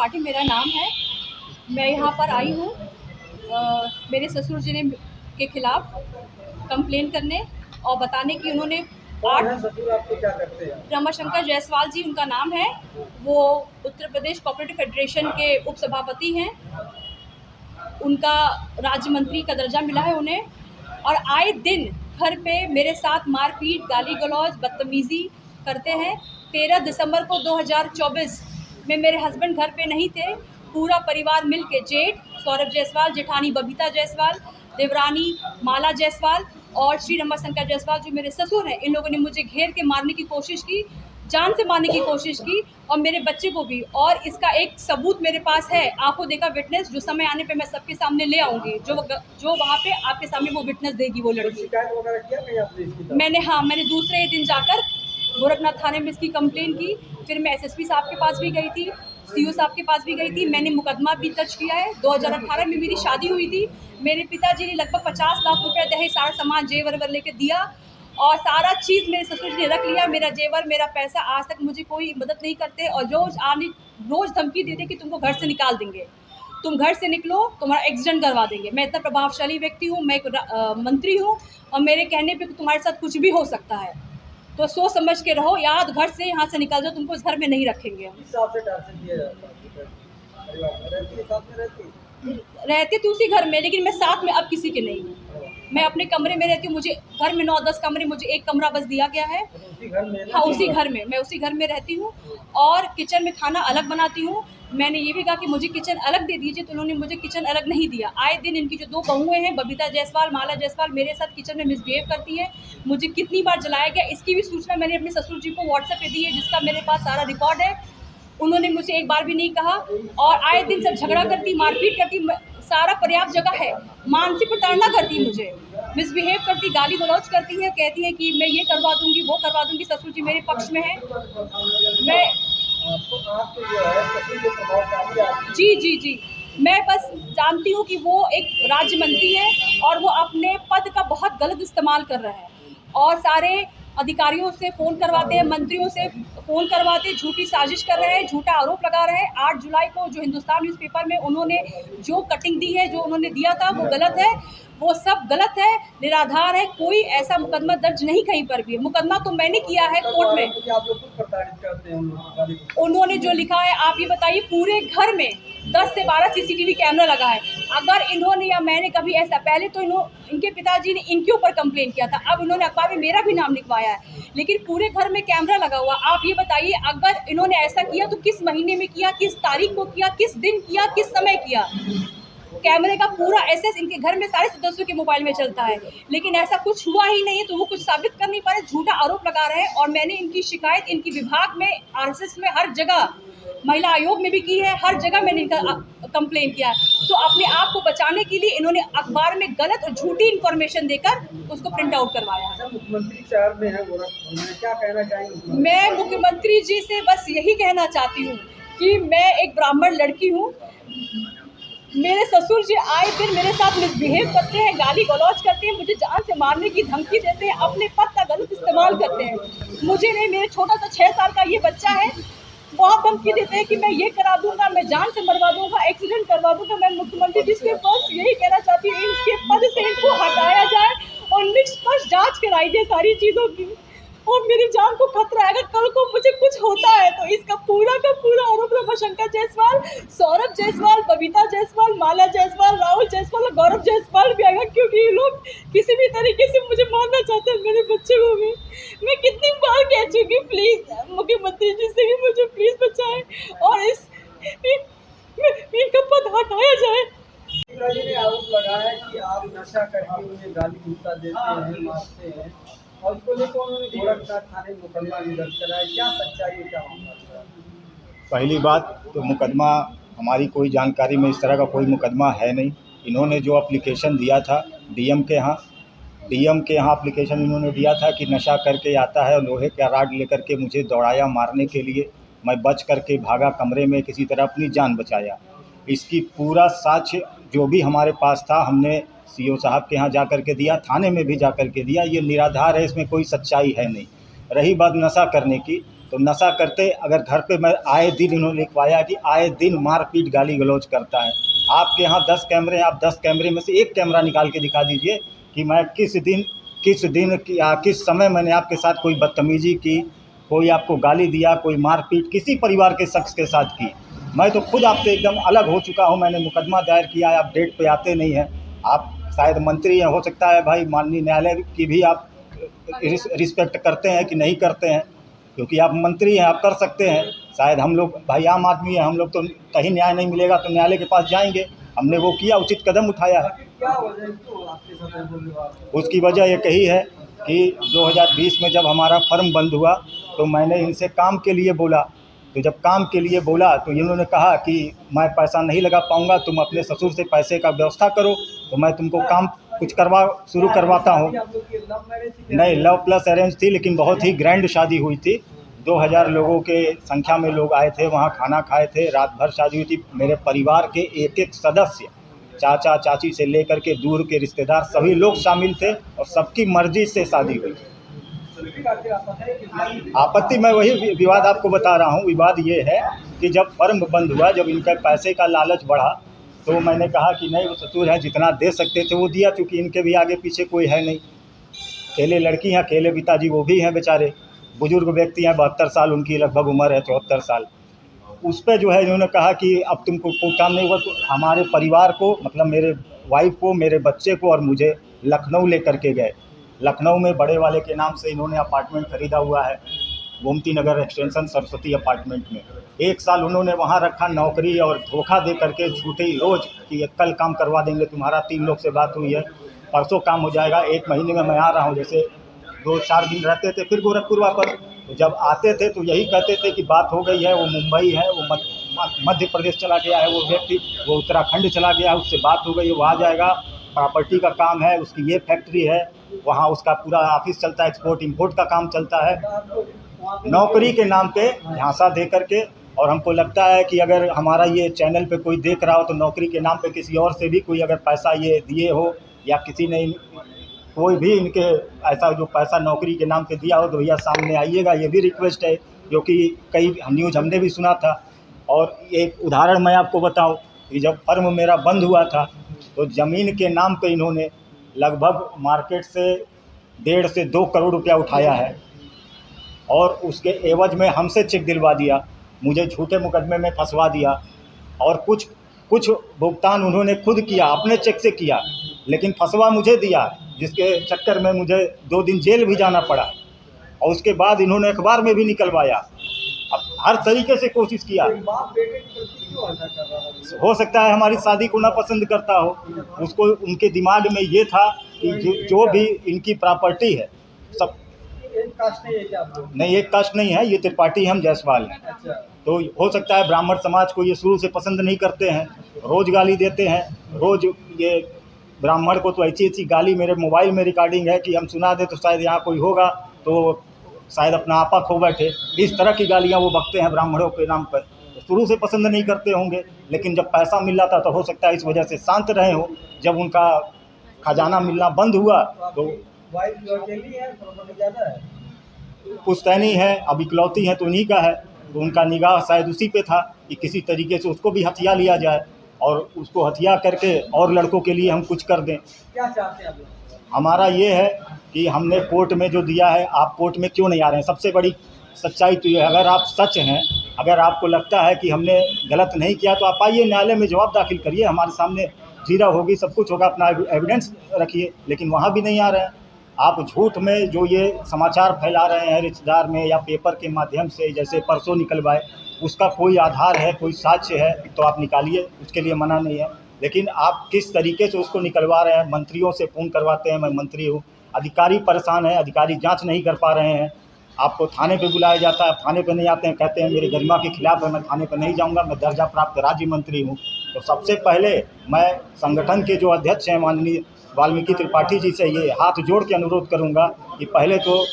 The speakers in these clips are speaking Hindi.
त्रिपाठी मेरा नाम है। मैं यहाँ पर आई हूँ मेरे ससुर जी ने के खिलाफ कंप्लेन करने और बताने कि उन्होंने ससुर आपके क्या करते हैं? रमाशंकर जायसवाल जी उनका नाम है। वो उत्तर प्रदेश कोऑपरेटिव फेडरेशन के उप सभापति हैं। उनका राज्य मंत्री का दर्जा मिला है उन्हें, और आए दिन घर पे मेरे साथ मारपीट, गाली गलौज, बदतमीजी करते हैं। 13 दिसंबर को 2024 में मेरे हस्बैंड घर पे नहीं थे। पूरा परिवार मिल के, जेठ सौरभ जायसवाल, जेठानी बबीता जायसवाल, देवरानी माला जायसवाल और श्री रमाशंकर जायसवाल जो मेरे ससुर हैं, इन लोगों ने मुझे घेर के मारने की कोशिश की, जान से मारने की कोशिश की, और मेरे बच्चे को भी। और इसका एक सबूत मेरे पास है, आंखों देखा विटनेस, जो समय आने पे मैं सबके सामने ले आऊंगी। जो वहाँ पे आपके सामने वो विटनेस देगी वो लड़की। शिकायत वगैरह किया नहीं आपने इसकी? मैंने दूसरे ही दिन जाकर गोरखनाथ थाने में इसकी कंप्लेन की। फिर मैं एसएसपी साहब के पास भी गई थी, सीओ साहब के पास भी गई थी। मैंने मुकदमा भी दर्ज किया है। 2018 में मेरी शादी हुई थी। मेरे पिताजी ने लगभग 50 लाख रुपए दहेज, सारा सामान, जेवर लेके दिया, और सारा चीज़ मेरे ससुर जी ने रख लिया। मेरा जेवर, मेरा पैसा, आज तक मुझे कोई मदद नहीं करते, और रोज धमकी देते कि तुमको घर से निकाल देंगे, तुम घर से निकलो, तुम्हारा एक्सीडेंट करवा देंगे। मैं इतना प्रभावशाली व्यक्ति हूँ, मैं एक मंत्री हूँ, और मेरे कहने पे तुम्हारे साथ कुछ भी हो सकता है, तो सोच समझ के रहो, याद घर से यहाँ से निकल जाओ, तुमको इस घर में नहीं रखेंगे हम। किस हिसाब से टार्चर किया जाता है? रहती है, साथ में रहती है? रहते तो उसी घर में, लेकिन मैं साथ में अब किसी के नहीं हूँ। मैं अपने कमरे में रहती हूँ। मुझे घर में 9-10 कमरे, मुझे एक कमरा बस दिया गया है। उसी घर में? हाँ, उसी घर में, मैं उसी घर में रहती हूँ, और किचन में खाना अलग बनाती हूँ। मैंने ये भी कहा कि मुझे किचन अलग दे दीजिए, तो उन्होंने मुझे किचन अलग नहीं दिया। आए दिन इनकी जो 2 बहुएं हैं, बबीता जायसवाल, माला जायसवाल, मेरे साथ किचन में मिसबिहेव करती है। मुझे कितनी बार जलाया गया, इसकी भी सूचना मैंने अपने ससुर जी को व्हाट्सएप पे दी है, जिसका मेरे पास सारा रिकॉर्ड है। उन्होंने मुझे एक बार भी नहीं कहा, और आए दिन सब झगड़ा करती, मारपीट करती, सारा पर्याप्त जगह है, मानसिक प्रताड़ना करती, मुझे मिसबिहेव करती, गाली गलौज करती है, कहती है कि मैं ये करवा दूंगी, वो करवा दूंगी। ससुर जी मेरे पक्ष में है। मैं आपको जो है ससुर जो प्रभावशाली आदमी? जी, मैं बस जानती हूँ कि वो एक राज्य मंत्री है, और वो अपने पद का बहुत गलत इस्तेमाल कर रहा है, और सारे अधिकारियों से फ़ोन करवाते हैं, मंत्रियों से फ़ोन करवाते, झूठी साजिश कर रहे हैं, झूठा आरोप लगा रहे हैं। 8 जुलाई को जो हिंदुस्तान न्यूज़पेपर में उन्होंने जो कटिंग दी है, जो उन्होंने दिया था, वो गलत है, वो सब गलत है, निराधार है। कोई ऐसा मुकदमा दर्ज नहीं कहीं पर भी है। मुकदमा तो मैंने किया है कोर्ट में। आप लोग खुद प्रताड़ित करते हैं? उन्होंने जो लिखा है, आप ये बताइए, पूरे घर में 10 से 12 सीसीटीवी कैमरा लगा है। अगर इन्होंने या मैंने कभी ऐसा, पहले तो इनके पिताजी ने इनके ऊपर कंप्लेन किया था, अब इन्होंने अखबार में मेरा भी नाम लिखवाया है, लेकिन पूरे घर में कैमरा लगा हुआ। आप ये बताइए, अगर इन्होंने ऐसा किया तो किस महीने में किया, किस तारीख को किया, किस दिन किया, किस समय किया? कैमरे का पूरा एक्सेस इनके घर में सारे सदस्यों के मोबाइल में चलता है, लेकिन ऐसा कुछ हुआ ही नहीं है, तो वो कुछ साबित कर नहीं पा रहे, झूठा आरोप लगा रहे हैं। और मैंने इनकी शिकायत इनकी विभाग में, आरएसएस में, हर जगह, महिला आयोग में भी की है, हर जगह मैंने इनका कंप्लेन किया है। तो अपने आप को बचाने के लिए इन्होंने अखबार में गलत और झूठी इन्फॉर्मेशन देकर उसको प्रिंट आउट करवाया है। मुख्यमंत्री शहर में है गोरखपुर, क्या कहना चाहेंगे? मैं मुख्यमंत्री जी से बस यही कहना चाहती हूँ कि मैं एक ब्राह्मण लड़की हूँ। मेरे ससुर जी आए दिन मेरे साथ मिसबिहेव करते हैं, गाली गलौज करते हैं, मुझे जान से मारने की धमकी देते हैं, अपने पद का गलत इस्तेमाल करते हैं। मुझे नहीं, मेरे छोटा सा 6 साल का ये बच्चा है, बहुत धमकी देते हैं कि मैं ये करा दूंगा, मैं जान से मरवा दूंगा, एक्सीडेंट करवा दूंगा। मैं मुख्यमंत्री जी से बस यही कहना चाहती हूँ, इनके पद से इनको हटाया जाए और निष्पक्ष जाँच कराई जाए सारी चीज़ों की। और मेरी जान को खतरा है, अगर कल को मुझे कुछ होता है तो इसका पूरा का पूरा आरोप रमाशंकर जायसवाल, सौरभ जायसवाल, बबीता जायसवाल, माला जायसवाल, राहुल जायसवाल और गौरव जायसवाल भी आएगा, क्योंकि ये लोग किसी भी तरीके से मुझे मारना चाहते हैं, मेरे बच्चे को भी। मैं कितनी बार कह चुकी, प्लीज़ मुख्यमंत्री जी से ही मुझे प्लीज़ बचाएं, और इनका पद हटाया जाए। पिताजी ने आरोप लगाया कि आप नशा करके उन्हें गाली गलौज देते हैं, मारते हैं, और उसको लेकर उन्होंने गोरखनाथ थाने में मुकदमा भी दर्ज कराया। क्या सच्चाई है, क्या मामला है? पहली बात तो मुकदमा, हमारी कोई जानकारी में इस तरह का कोई मुकदमा है नहीं। इन्होंने जो एप्लीकेशन दिया था डीएम के यहाँ एप्लीकेशन इन्होंने दिया था कि नशा करके आता है, लोहे का राड लेकर के मुझे दौड़ाया मारने के लिए, मैं बच करके भागा कमरे में, किसी तरह अपनी जान बचाया। इसकी पूरा साक्ष्य जो भी हमारे पास था, हमने सीओ साहब के यहाँ जा कर के दिया, थाने में भी जा कर के दिया। ये निराधार है, इसमें कोई सच्चाई है नहीं। रही बात नशा करने की, तो नशा करते अगर घर पे मैं आए दिन इन्होंने लिखवाया कि आए दिन मारपीट गाली गलौज करता है। आपके यहाँ 10 कैमरे हैं, आप 10 कैमरे में से एक कैमरा निकाल के दिखा दीजिए कि मैं किस दिन या किस समय मैंने आपके साथ कोई बदतमीजी की, कोई आपको गाली दिया, कोई मारपीट किसी परिवार के शख्स के साथ की। मैं तो खुद आपसे एकदम अलग हो चुका हूँ, मैंने मुकदमा दायर किया है, आप डेट पे आते नहीं हैं। आप शायद मंत्री हैं, हो सकता है भाई माननीय न्यायालय की भी आप रिस्पेक्ट करते हैं कि नहीं करते हैं, क्योंकि आप मंत्री हैं, आप कर सकते हैं। शायद हम लोग भाई आम आदमी हैं, हम लोग तो कहीं न्याय नहीं मिलेगा तो न्यायालय के पास जाएंगे, हमने वो किया, उचित कदम उठाया है। क्या वजह क्यों आपके साथ ऐसा विवाद? उसकी वजह एक ही है कि 2020 में जब हमारा फर्म बंद हुआ तो मैंने इनसे काम के लिए बोला, तो जब काम के लिए बोला तो इन्होंने कहा कि मैं पैसा नहीं लगा पाऊंगा, तुम अपने ससुर से पैसे का व्यवस्था करो तो मैं तुमको काम कुछ शुरू करवाता हूँ। आप लोग की लव मैरिज थी? नहीं, लव प्लस अरेंज थी, लेकिन बहुत ही ग्रैंड शादी हुई थी। 2000 लोगों के संख्या में लोग आए थे, वहाँ खाना खाए थे, रात भर शादी हुई थी। मेरे परिवार के एक सदस्य, चाचा चाची से लेकर के दूर के रिश्तेदार सभी लोग शामिल थे और सबकी मर्जी से शादी हुई। आपत्ति मैं वही विवाद आपको बता रहा हूँ। विवाद ये है कि जब फर्म बंद हुआ, जब इनका पैसे का लालच बढ़ा, तो मैंने कहा कि नहीं, वो ससुर हैं, जितना दे सकते थे वो दिया, क्योंकि इनके भी आगे पीछे कोई है नहीं। अकेले लड़की हैं, अकेले पिताजी वो भी हैं बेचारे, बुजुर्ग व्यक्ति हैं, 72 साल उनकी लगभग उम्र है, 74 साल। उस पर जो है इन्होंने कहा कि अब तुमको कोई काम नहीं हुआ तो हमारे परिवार को, मतलब मेरे वाइफ को, मेरे बच्चे को और मुझे लखनऊ लेकर के गए। लखनऊ में बड़े वाले के नाम से इन्होंने अपार्टमेंट खरीदा हुआ है, गोमती नगर एक्सटेंशन सरस्वती अपार्टमेंट में। 1 साल उन्होंने वहाँ रखा, नौकरी और धोखा दे करके झूठी रोज़ कि ये कल काम करवा देंगे तुम्हारा, 3 लोग से बात हुई है, परसों काम हो जाएगा, 1 महीने में मैं आ रहा हूँ। जैसे 2-4 दिन रहते थे, फिर गोरखपुर वापस। तो जब आते थे तो यही कहते थे कि बात हो गई है, वो मुंबई है, वो मध्य प्रदेश चला गया है, वो व्यक्ति वो उत्तराखंड चला गया है, उससे बात हो गई है, वो आ जाएगा, प्रॉपर्टी का काम है, उसकी ये फैक्ट्री है, वहाँ उसका पूरा ऑफिस चलता है, एक्सपोर्ट इंपोर्ट का काम चलता है, नौकरी के नाम पे झांसा दे करके। और हमको लगता है कि अगर हमारा ये चैनल पे कोई देख रहा हो तो नौकरी के नाम पे किसी और से भी कोई अगर पैसा ये दिए हो, या किसी ने कोई भी इनके ऐसा जो पैसा नौकरी के नाम पे दिया हो, तो भैया सामने आइएगा, ये भी रिक्वेस्ट है, क्योंकि कई न्यूज़ हमने भी सुना था। और एक उदाहरण मैं आपको बताऊं कि जब फर्म मेरा बंद हुआ था तो ज़मीन के नाम पे इन्होंने लगभग मार्केट से 1.5 से 2 करोड़ रुपया उठाया है, और उसके एवज में हमसे चेक दिलवा दिया, मुझे झूठे मुकदमे में फंसवा दिया, और कुछ भुगतान उन्होंने खुद किया, अपने चेक से किया, लेकिन फंसवा मुझे दिया, जिसके चक्कर में मुझे 2 दिन जेल भी जाना पड़ा। और उसके बाद इन्होंने अखबार में भी निकलवाया, अब हर तरीके से कोशिश किया। बाप बेटे के प्रति क्यों ऐसा कर रहा है? हो सकता है हमारी शादी को ना पसंद करता हो, उसको उनके दिमाग में ये था कि जो भी इनकी प्रॉपर्टी है सब। एक कास्ट नहीं है क्या आप लोग? नहीं, एक कास्ट नहीं है, ये त्रिपाठी हम जायसवाल हैं। अच्छा, तो हो सकता है ब्राह्मण समाज को ये शुरू से पसंद नहीं करते हैं, रोज़ गाली देते हैं, रोज़ ये ब्राह्मण को तो ऐसी गाली, मेरे मोबाइल में रिकॉर्डिंग है कि हम सुना दे तो शायद यहाँ कोई होगा तो शायद अपना आपा खो बैठे, इस तरह की गालियाँ वो बकते हैं ब्राह्मणों के नाम पर। तो शुरू से पसंद नहीं करते होंगे, लेकिन जब पैसा मिल रहा था तो हो सकता है इस वजह से शांत रहे हो। जब उनका खजाना मिलना बंद हुआ तो वाइफ जो अकेली है, प्रॉपर्टी ज़्यादा है? पुश्तैनी है, अब इकलौती है तो उन्हीं का है, तो उनका निगाह शायद उसी पे था कि किसी तरीके से उसको भी हथिया लिया जाए और उसको हथिया करके और लड़कों के लिए हम कुछ कर दें। क्या चाहते हैं आप लोग? हमारा ये है कि हमने कोर्ट में जो दिया है, आप कोर्ट में क्यों नहीं आ रहे हैं? सबसे बड़ी सच्चाई तो ये है, अगर आप सच हैं, अगर आपको लगता है कि हमने गलत नहीं किया तो आप आइए न्यायालय में जवाब दाखिल करिए, हमारे सामने जीरा होगी, सब कुछ होगा, अपना एविडेंस रखिए। लेकिन वहाँ भी नहीं आ रहे हैं। आप झूठ में जो ये समाचार फैला रहे हैं रिश्तेदार में या पेपर के माध्यम से, जैसे परसों निकलवाए, उसका कोई आधार है, कोई साक्ष्य है तो आप निकालिए, उसके लिए मना नहीं है। लेकिन आप किस तरीके से उसको निकलवा रहे हैं, मंत्रियों से फ़ोन करवाते हैं, मैं मंत्री हूँ, अधिकारी परेशान है, अधिकारी जांच नहीं कर पा रहे हैं, आपको थाने पे बुलाया जाता है, थाने पे नहीं आते हैं, कहते हैं मेरे गरिमा के खिलाफ है, मैं थाने पे नहीं जाऊंगा, मैं दर्जा प्राप्त राज्य मंत्री हूँ। तो सबसे पहले मैं संगठन के जो अध्यक्ष हैं माननीय वाल्मीकि त्रिपाठी जी से ये हाथ जोड़ के अनुरोध करूँगा कि पहले तो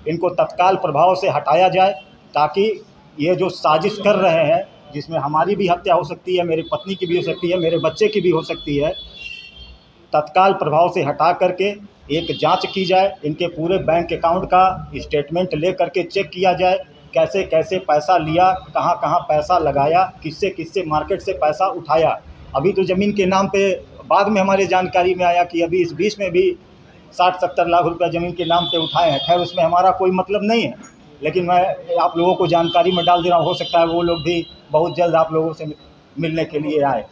इनको तत्काल प्रभाव से हटाया जाए, ताकि ये जो साजिश कर रहे हैं, जिसमें हमारी भी हत्या हो सकती है, मेरी पत्नी की भी हो सकती है, मेरे बच्चे की भी हो सकती है, तत्काल प्रभाव से हटा करके एक जांच की जाए, इनके पूरे बैंक अकाउंट का स्टेटमेंट ले करके चेक किया जाए कैसे कैसे पैसा लिया, कहाँ कहाँ पैसा लगाया, किससे किससे मार्केट से पैसा उठाया। अभी तो ज़मीन के नाम पे बाद में हमारे जानकारी में आया कि अभी इस बीच में भी 60-70 लाख रुपया ज़मीन के नाम पे उठाए हैं। खैर उसमें हमारा कोई मतलब नहीं है, लेकिन मैं आप लोगों को जानकारी में डाल दे रहा हूँ। हो सकता है वो लोग भी बहुत जल्द आप लोगों से मिलने के लिए आए।